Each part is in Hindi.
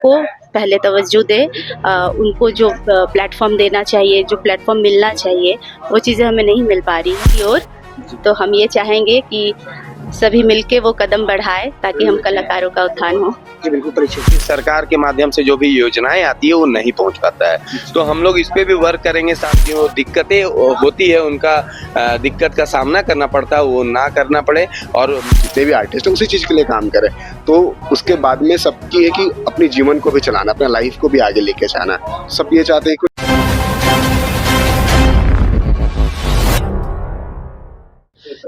को पहले तवज्जो दें, उनको जो प्लेटफ़ॉर्म देना चाहिए, जो प्लेटफ़ॉर्म मिलना चाहिए, वो चीज़ें हमें नहीं मिल पा रही हैं और तो हम ये चाहेंगे कि सभी मिलके वो कदम बढ़ाएँ ताकि हम कलाकारों का उत्थान हो। जी, बिल्कुल परीक्षित। सरकार के माध्यम से जो भी योजनाएं आती है वो नहीं पहुंच पाता है, तो हम लोग इस पे भी वर्क करेंगे। साथ जो दिक्कतें होती है उनका दिक्कत का सामना करना पड़ता है वो ना करना पड़े, और जितने भी आर्टिस्ट हैं उसी चीज़ के लिए काम करें। तो उसके बाद में सबकी है कि अपने जीवन को भी चलाना, अपना लाइफ को भी आगे लेके जाना। सब ये चाहते हैं कि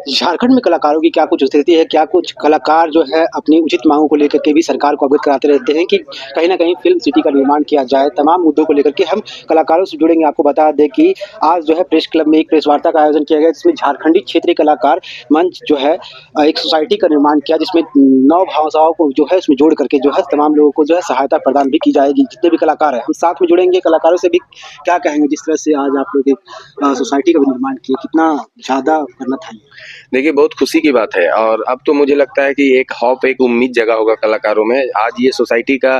झारखंड में कलाकारों की क्या कुछ स्थिति है? क्या कुछ कलाकार जो है अपनी उचित मांगों को लेकर के भी सरकार को अवगत कराते रहते हैं कि कहीं न कहीं फ़िल्म सिटी का निर्माण किया जाए। तमाम मुद्दों को लेकर के हम कलाकारों से जुड़ेंगे। आपको बता दें कि आज जो है प्रेस क्लब में एक प्रेस वार्ता का आयोजन किया गया, जिसमें झारखंडी क्षेत्रीय कलाकार मंच जो है एक सोसाइटी का निर्माण किया, जिसमें 9 भाषाओं को जो है इसमें जोड़ करके जो है तमाम लोगों को जो है सहायता प्रदान भी की जाएगी। जितने भी कलाकार हैं, हम साथ में जुड़ेंगे, कलाकारों से भी क्या कहेंगे जिस तरह से आज आप लोग एक सोसाइटी का भी निर्माण किए, कितना ज़्यादा करना था ये? देखिए बहुत खुशी की बात है, और अब तो मुझे लगता है कि एक हौप, एक उम्मीद जगा होगा कलाकारों में। आज ये सोसाइटी का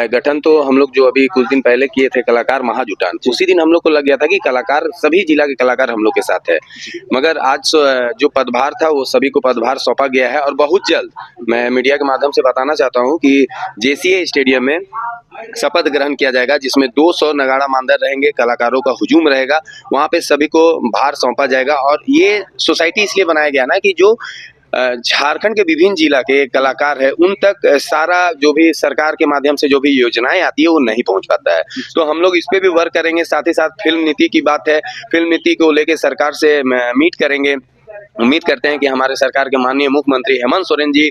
गठन तो हम लोग जो अभी कुछ दिन पहले किए थे, कलाकार महाजुटान, उसी दिन हम लोग को लग गया था कि कलाकार, सभी जिला के कलाकार हम लोग के साथ है। मगर आज जो पदभार था वो सभी को पदभार सौंपा गया है, और बहुत जल्द मैं मीडिया के माध्यम से बताना चाहता हूँ कि जेसीए स्टेडियम में शपथ ग्रहण किया जाएगा, जिसमें 200 नगाड़ा मांदर रहेंगे, कलाकारों का हुजूम रहेगा, वहाँ पे सभी को भार सौंपा जाएगा। और ये सोसाइटी इसलिए बनाया गया ना कि जो झारखंड के विभिन्न जिला के कलाकार है उन तक सारा जो भी सरकार के माध्यम से जो भी योजनाएं आती है वो नहीं पहुंच पाता है, तो हम लोग इस पे भी वर्क करेंगे। साथ ही साथ फिल्म नीति की बात है, फिल्म नीति को लेके सरकार से मीट करेंगे। उम्मीद करते हैं कि हमारे सरकार के माननीय मुख्यमंत्री हेमंत सोरेन जी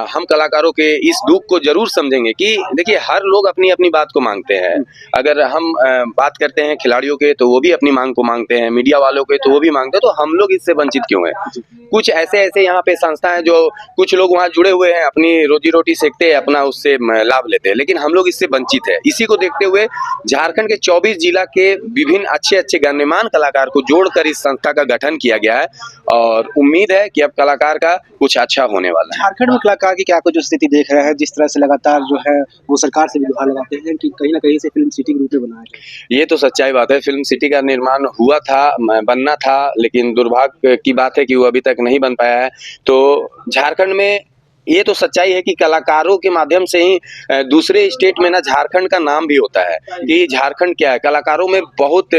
हम कलाकारों के इस दुख को जरूर समझेंगे कि देखिए हर लोग अपनी अपनी बात को मांगते हैं। अगर हम बात करते हैं खिलाड़ियों के तो वो भी अपनी मांग को मांगते हैं, मीडिया वालों के तो वो भी मांगते हैं, तो हम लोग इससे वंचित क्यों हैं? कुछ ऐसे ऐसे यहाँ पे संस्था है जो कुछ लोग वहाँ जुड़े हुए हैं, अपनी रोजी रोटी सेकते हैं, अपना उससे लाभ लेते हैं, लेकिन हम लोग इससे वंचित है। इसी को देखते हुए झारखंड के 24 जिला के विभिन्न अच्छे अच्छे गण्यमान्य कलाकार को जोड़कर इस संस्था का गठन किया गया है, और उम्मीद है कि अब कलाकार का कुछ अच्छा होने वाला है। झारखंड में कलाकार की क्या कुछ स्थिति देख रहे हैं, जिस तरह से लगातार जो है वो सरकार से भी गुहार लगाते हैं कि कहीं न कहीं से फिल्म सिटी के रूप में बनाया जाए? ये तो सच्चाई बात है, फिल्म सिटी का निर्माण हुआ था, बनना था, लेकिन दुर्भाग्य की बात है कि वो अभी तक नहीं बन पाया है। तो झारखंड में ये तो सच्चाई है कि कलाकारों के माध्यम से ही दूसरे स्टेट में ना झारखंड का नाम भी होता है कि झारखंड क्या है। कलाकारों में बहुत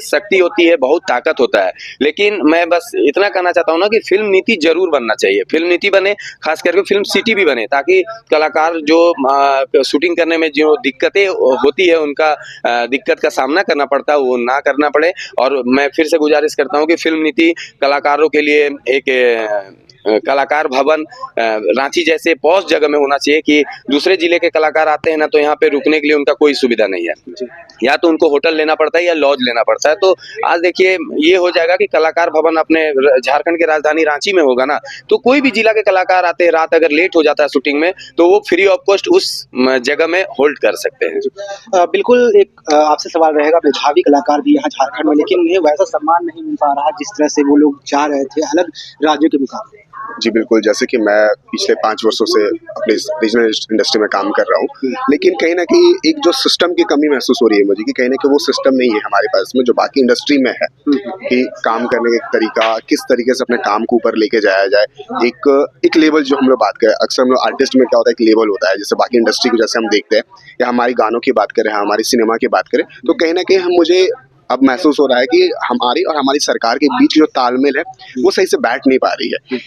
शक्ति होती है, बहुत ताकत होता है, लेकिन मैं बस इतना कहना चाहता हूँ ना कि फिल्म नीति जरूर बनना चाहिए। फिल्म नीति बने, खास करके फिल्म सिटी भी बने, ताकि कलाकार जो शूटिंग करने में जो दिक्कतें होती है, उनका दिक्कत का सामना करना पड़ता है वो ना करना पड़े। और मैं फिर से गुजारिश करता हूँ कि फिल्म नीति कलाकारों के लिए एक कलाकार भवन रांची जैसे पॉश जगह में होना चाहिए कि दूसरे जिले के कलाकार आते हैं ना, तो यहाँ पे रुकने के लिए उनका कोई सुविधा नहीं है, या तो उनको होटल लेना पड़ता है या लॉज लेना पड़ता है। तो आज देखिए ये हो जाएगा कि कलाकार भवन अपने झारखंड के राजधानी रांची में होगा ना, तो कोई भी जिला के कलाकार आते हैं, रात अगर लेट हो जाता है शूटिंग में, तो वो फ्री ऑफ कॉस्ट उस जगह में होल्ड कर सकते हैं। बिल्कुल एक आपसे सवाल रहेगा, मेधावी कलाकार भी यहाँ झारखंड में, लेकिन उन्हें वैसा सम्मान नहीं मिल पा रहा जिस तरह से वो लोग चाह रहे थे अलग राज्यों के मुकाबले। जी बिल्कुल, जैसे कि मैं पिछले 5 वर्षों से अपने रीजनल इंडस्ट्री में काम कर रहा हूँ, लेकिन कहीं न कहीं एक जो सिस्टम की कमी महसूस हो रही है मुझे कि कहीं न कहीं वो सिस्टम नहीं है हमारे पास में जो बाकी इंडस्ट्री में है, कि काम करने का एक तरीका, किस तरीके से अपने काम को ऊपर लेके जाया जाए। एक लेवल जो हम लोग बात करें, अक्सर हम लोग आर्टिस्ट में क्या होता है, एक लेवल होता है, जैसे बाकी इंडस्ट्री को जैसे हम देखते हैं, या हमारी गानों की बात करें, हमारी सिनेमा की बात करें, तो कहीं न कहीं मुझे अब महसूस हो रहा है कि हमारी और हमारी सरकार के बीच जो तालमेल है वो सही से बैठ नहीं पा रही है।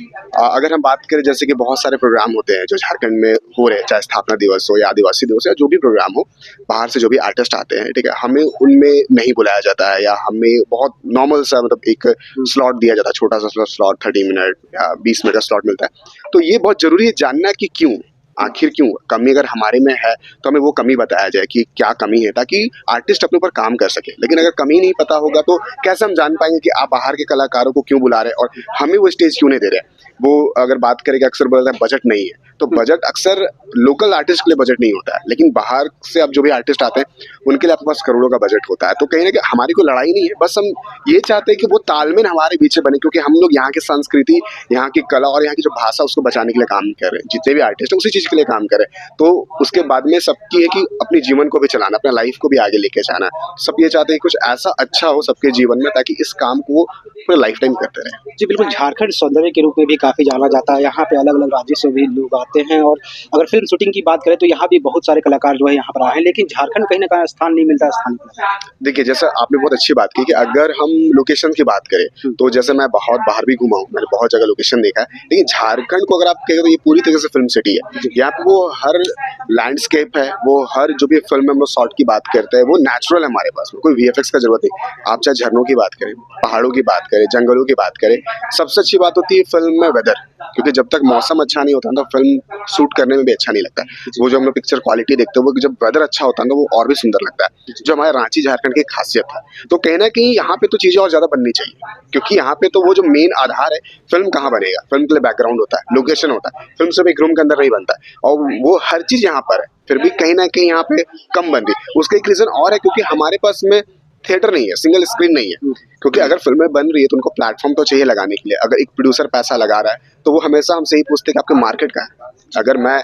अगर हम बात करें, जैसे कि बहुत सारे प्रोग्राम होते हैं जो झारखंड में हो रहे हैं, चाहे स्थापना दिवस हो या आदिवासी दिवस हो या जो भी प्रोग्राम हो, बाहर से जो भी आर्टिस्ट आते हैं, ठीक है, हमें उनमें नहीं बुलाया जाता है, या हमें बहुत नॉर्मल सा मतलब एक स्लॉट दिया जाता है, छोटा सा स्लॉट 30 मिनट या 20 मिनट का स्लॉट मिलता है। तो ये बहुत जरूरी है जानना कि क्यों, आखिर क्यों कमी अगर हमारे में है तो हमें वो कमी बताया जाए कि क्या कमी है, ताकि आर्टिस्ट अपने ऊपर काम कर सके। लेकिन अगर कमी नहीं पता होगा तो कैसे हम जान पाएंगे कि आप बाहर के कलाकारों को क्यों बुला रहे हैं और हमें वो स्टेज क्यों नहीं दे रहे हैं। वो अगर बात करें कि अक्सर बोलते हैं बजट नहीं है, तो बजट अक्सर लोकल आर्टिस्ट के लिए बजट नहीं होता है, लेकिन बाहर से अब जो भी आर्टिस्ट आते हैं उनके लिए आपके पास करोड़ों का बजट होता है। तो कहीं ना कहीं हमारी कोई लड़ाई नहीं है, बस हम ये चाहते हैं कि वो तालमेल हमारे बीच बने, क्योंकि हम लोग यहाँ की संस्कृति, यहाँ की कला और यहाँ की जो भाषा उसको बचाने के लिए काम कर रहे हैं। जितने भी आर्टिस्ट हैं उसी चीज़ के लिए काम कर रहे हैं। तो उसके बाद में सबकी है कि अपने जीवन को भी चलाना, अपना लाइफ को भी आगे लेके जाना। सब ये चाहते हैं कि कुछ ऐसा अच्छा हो सबके जीवन में, ताकि इस काम को वो पूरे लाइफ टाइम करते रहे। जी बिल्कुल, झारखंड सौंदर्य के रूप में भी काफ़ी जाना जाता है। यहाँ पे अलग-अलग राज्य से भी लोग आते हैं और अगर फ़िल्म शूटिंग की बात करें तो यहाँ भी बहुत सारे कलाकार जो है यहाँ पर आए हैं, लेकिन झारखंड कहीं न कहीं स्थान नहीं मिलता है स्थानीय कलाकार को। देखिए, जैसा आपने बहुत अच्छी बात की कि अगर हम लोकेशन की बात करें तो जैसे मैं बहुत बाहर भी घूमा हूँ, मैंने बहुत जगह लोकेशन देखा है, लेकिन झारखंड को अगर आप कहें तो ये पूरी तरह से फिल्म सिटी है। यहाँ पे वो हर लैंडस्केप है, वो हर जो भी फिल्म में हम लोग शॉट की बात करते हैं वो नेचुरल है हमारे पास में, कोई वीएफएक्स का जरूरत नहीं। आप चाहे झरनों की बात करें, पहाड़ों की बात करें, जंगलों की बात करें, सबसे अच्छी बात होती है फिल्म में वेदर, क्योंकि जब तक मौसम अच्छा नहीं होता ना तो फिल्म शूट करने में भी अच्छा नहीं लगता है। वो जो हम लोग पिक्चर क्वालिटी देखते हैं वो जब वेदर अच्छा होता है ना वो और भी सुंदर लगता है, जो हमारे रांची झारखंड की खासियत है। तो कहीं ना कहीं यहाँ पे तो चीजें और ज्यादा बननी चाहिए, क्योंकि यहाँ पे तो वो जो मेन आधार है, फिल्म कहाँ बनेगा, फिल्म के लिए बैकग्राउंड होता है, लोकेशन होता है, फिल्म सिर्फ एक रूम के अंदर नहीं बनता है, और वो हर चीज यहाँ पर है, फिर भी कहीं ना कहीं यहाँ पे कम बन रही है। उसका एक रीजन और है, क्योंकि हमारे पास में थिएटर नहीं है, सिंगल स्क्रीन नहीं है। क्योंकि अगर फिल्में बन रही है तो उनको प्लेटफॉर्म तो चाहिए लगाने के लिए। अगर एक प्रोड्यूसर पैसा लगा रहा है तो वो हमेशा हमसे ही पूछते कि आपके मार्केट का है। अगर मैं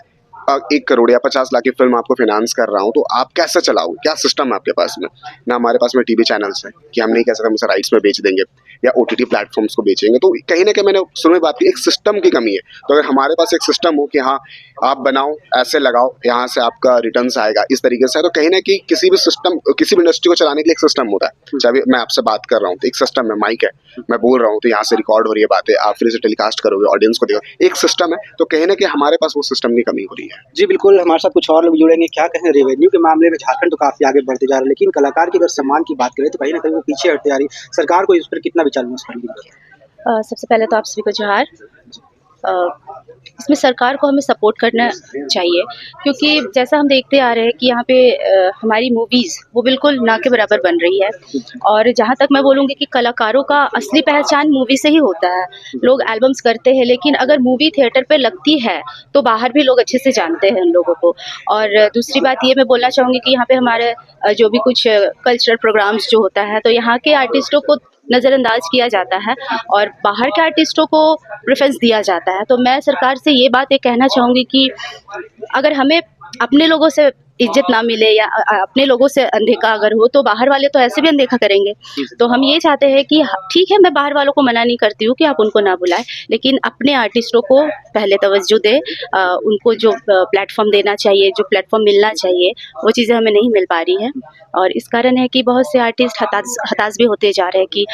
1 करोड़ या 50 लाख की फिल्म आपको फाइनेंस कर रहा हूँ तो आप कैसे चलाओगे, क्या सिस्टम है आपके पास में? ना हमारे पास में टीवी चैनल्स है कि हम नहीं कह सकते हम उसे राइट्स में बेच देंगे या ओटीटी प्लेटफॉर्म्स को बेचेंगे। तो कहीं ना कहीं मैंने शुरू में बात की, एक सिस्टम की कमी है। तो अगर हमारे पास एक सिस्टम हो कि हाँ आप बनाओ, ऐसे लगाओ, यहाँ से आपका रिटर्न्स आएगा, इस तरीके से, तो कहीं ना कहीं किसी भी सिस्टम, किसी भी इंडस्ट्री को चलाने के लिए एक सिस्टम होता है। चाहे मैं आपसे बात कर रहा हूँ तो एक सिस्टम है, माइक है, मैं बोल रहा हूँ तो यहाँ से रिकॉर्ड हो रही है बातें, आप फिर से टेलीकास्ट करोगे, ऑडियंस को देखो, एक सिस्टम है। तो कहीं ना कहीं हमारे पास वो सिस्टम की कमी हो रही है। जी बिल्कुल, हमारे साथ कुछ और लोग जुड़ेंगे। क्या कहें, रेवेन्यू के मामले में झारखंड तो काफ़ी आगे बढ़ते जा रहा है, लेकिन कलाकार की अगर सम्मान की बात करें तो कहीं न कहीं वो पीछे हटती जा रही है। सरकार को इस पर कितना विचार विमर्श करनी चाहिए? सबसे पहले तो आप सभी को जोहार। इसमें सरकार को हमें सपोर्ट करना चाहिए, क्योंकि जैसा हम देखते आ रहे हैं कि यहाँ पे हमारी मूवीज़ वो बिल्कुल ना के बराबर बन रही है। और जहाँ तक मैं बोलूँगी कि कलाकारों का असली पहचान मूवी से ही होता है। लोग एल्बम्स करते हैं, लेकिन अगर मूवी थिएटर पे लगती है तो बाहर भी लोग अच्छे से जानते हैं उन लोगों को। और दूसरी बात ये मैं बोलना चाहूँगी कि यहाँ पे हमारे जो भी कुछ कल्चरल प्रोग्राम्स जो होता है, तो यहाँ के आर्टिस्टों को नज़रअंदाज किया जाता है और बाहर के आर्टिस्टों को प्रेफरेंस दिया जाता है। तो मैं सरकार से ये बात कहना चाहूँगी कि अगर हमें अपने लोगों से इज्जत ना मिले या अपने लोगों से अनदेखा अगर हो, तो बाहर वाले तो ऐसे भी अनदेखा करेंगे। तो हम ये चाहते हैं कि ठीक है, मैं बाहर वालों को मना नहीं करती हूँ कि आप उनको ना बुलाएं, लेकिन अपने आर्टिस्टों को पहले तवज्जो दें। उनको जो प्लेटफॉर्म देना चाहिए, जो प्लेटफॉर्म मिलना चाहिए, वो चीज़ें हमें नहीं मिल पा रही हैं। और इस कारण है कि बहुत से आर्टिस्ट हताश भी होते जा रहे हैं कि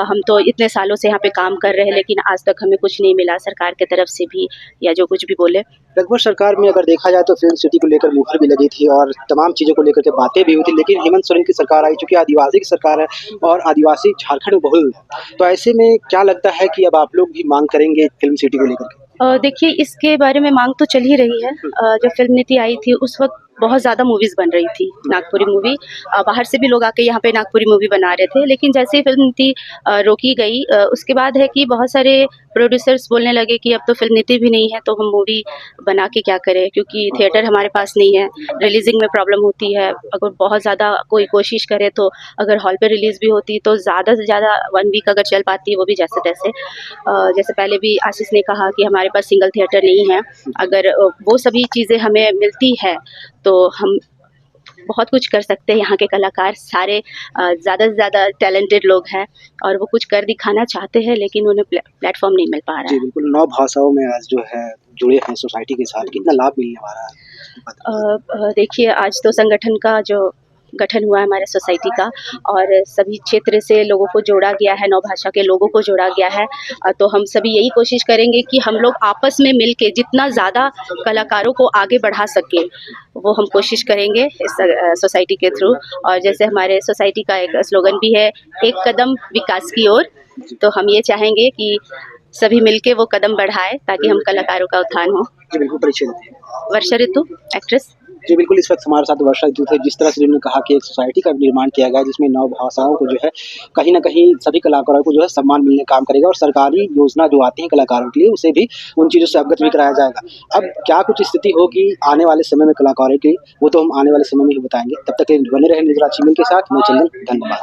हम तो इतने सालों से यहाँ पे काम कर रहे हैं, लेकिन आज तक हमें कुछ नहीं मिला सरकार की तरफ से भी, या जो कुछ भी बोले। लगभग सरकार में अगर देखा जाए तो फिल्म सिटी को लेकर मुहर भी लगी थी और तमाम चीज़ों को लेकर के बातें भी हुई थी, लेकिन हेमंत सोरेन की सरकार आई, चूँकि आदिवासी की सरकार है और आदिवासी झारखंड में बहुल है। तो ऐसे में क्या लगता है कि अब आप लोग भी मांग करेंगे फिल्म सिटी को लेकर के? देखिए, इसके बारे में मांग तो चल ही रही है। जब फिल्म नीति आई थी उस वक्त बहुत ज़्यादा मूवीज़ बन रही थी, नागपुरी मूवी। बाहर से भी लोग आके यहाँ पे नागपुरी मूवी बना रहे थे, लेकिन जैसे ही फिल्म नीति रोकी गई, उसके बाद है कि बहुत सारे प्रोड्यूसर्स बोलने लगे कि अब तो फिल्म नीति भी नहीं है तो हम मूवी बना के क्या करें, क्योंकि थिएटर हमारे पास नहीं है, रिलीजिंग में प्रॉब्लम होती है। अगर बहुत ज़्यादा कोई कोशिश करे तो अगर हॉल पे रिलीज़ भी होती तो ज़्यादा से ज़्यादा 1 वीक अगर चल पाती, वो भी जैसे तैसे। जैसे पहले भी आशीष ने कहा कि हमारे पास सिंगल थिएटर नहीं है। अगर वो सभी चीज़ें हमें मिलती है तो हम बहुत कुछ कर सकते हैं। यहाँ के कलाकार सारे ज़्यादा से ज़्यादा टैलेंटेड लोग हैं और वो कुछ कर दिखाना चाहते हैं, लेकिन उन्हें प्लेटफॉर्म नहीं मिल पा रहा जी है। बिल्कुल, 9 भाषाओं में आज जो है जुड़े हैं सोसाइटी के साथ, कितना लाभ मिलने वाला है? देखिए, आज तो संगठन का जो गठन हुआ है हमारे सोसाइटी का, और सभी क्षेत्र से लोगों को जोड़ा गया है, 9 भाषा के लोगों को जोड़ा गया है। तो हम सभी यही कोशिश करेंगे कि हम लोग आपस में मिल के जितना ज़्यादा कलाकारों को आगे बढ़ा सकें, वो हम कोशिश करेंगे इस सोसाइटी के थ्रू। और जैसे हमारे सोसाइटी का एक स्लोगन भी है, एक कदम विकास की ओर। तो हम ये चाहेंगे कि सभी मिलके वो कदम बढ़ाएं ताकि हम कलाकारों का उत्थान हो। जी बिल्कुल परिचय देते हैं। वर्षा ऋतु, एक्ट्रेस। जी बिल्कुल, इस वक्त हमारे साथ वर्षा ऋतु थे। जिस तरह से उन्होंने कहा कि एक सोसाइटी का निर्माण किया गया है जिसमें नव भाषाओं को जो है कहीं न कहीं सभी कलाकारों को जो है सम्मान मिलने का काम करेगा और सरकारी योजना जो आती है कलाकारों के लिए उसे भी उन चीज़ों से अवगत भी कराया जाएगा। अब क्या कुछ स्थिति होगी आने वाले समय में कलाकारों की, वो तो हम आने वाले समय में ही बताएँगे। तब तक के लिए बने रहें न्यूज़ राज चैनल के साथ। मैं चंदन, धन्यवाद।